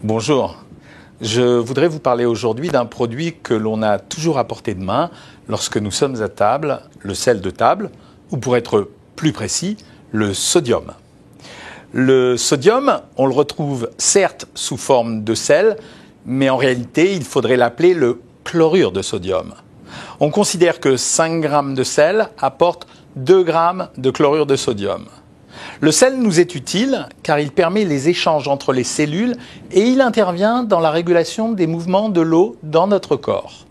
Bonjour, je voudrais vous parler aujourd'hui d'un produit que l'on a toujours à portée de main lorsque nous sommes à table, le sel de table, ou pour être plus précis, le sodium. Le sodium, on le retrouve certes sous forme de sel, mais en réalité, il faudrait l'appeler le chlorure de sodium. On considère que 5 grammes de sel apportent 2 grammes de chlorure de sodium. Le sel nous est utile car il permet les échanges entre les cellules et il intervient dans la régulation des mouvements de l'eau dans notre corps.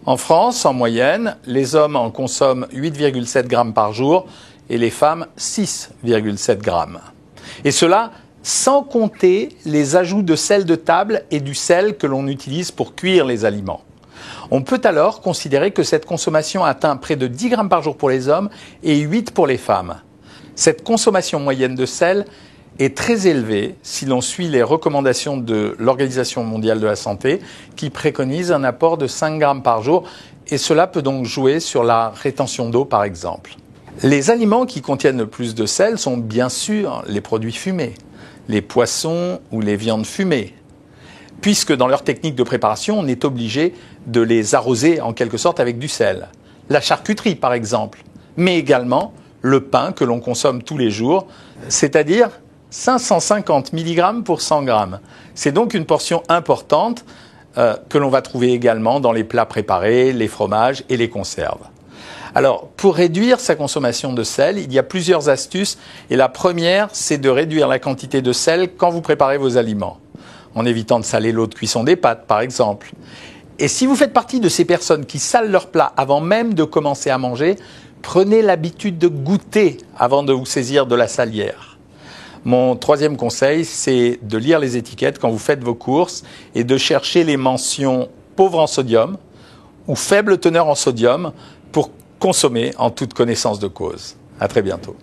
En France, en moyenne, les hommes en consomment 8,7 grammes par jour et les femmes 6,7 grammes. Et cela sans compter les ajouts de sel de table et du sel que l'on utilise pour cuire les aliments. On peut alors considérer que cette consommation atteint près de 10 grammes par jour pour les hommes et 8 pour les femmes. Cette consommation moyenne de sel est très élevée si l'on suit les recommandations de l'Organisation mondiale de la santé qui préconise un apport de 5 grammes par jour et cela peut donc jouer sur la rétention d'eau par exemple. Les aliments qui contiennent le plus de sel sont bien sûr les produits fumés, les poissons ou les viandes fumées, puisque dans leur technique de préparation, on est obligé de les arroser en quelque sorte avec du sel. La charcuterie par exemple, mais également le pain que l'on consomme tous les jours, c'est-à-dire 550 mg pour 100 g. C'est donc une portion importante que l'on va trouver également dans les plats préparés, les fromages et les conserves. Alors, pour réduire sa consommation de sel, il y a plusieurs astuces et la première, c'est de réduire la quantité de sel quand vous préparez vos aliments, en évitant de saler l'eau de cuisson des pâtes par exemple. Et si vous faites partie de ces personnes qui salent leurs plats avant même de commencer à manger, prenez l'habitude de goûter avant de vous saisir de la salière. Mon troisième conseil, c'est de lire les étiquettes quand vous faites vos courses et de chercher les mentions pauvres en sodium ou faible teneur en sodium pour consommer en toute connaissance de cause. À très bientôt.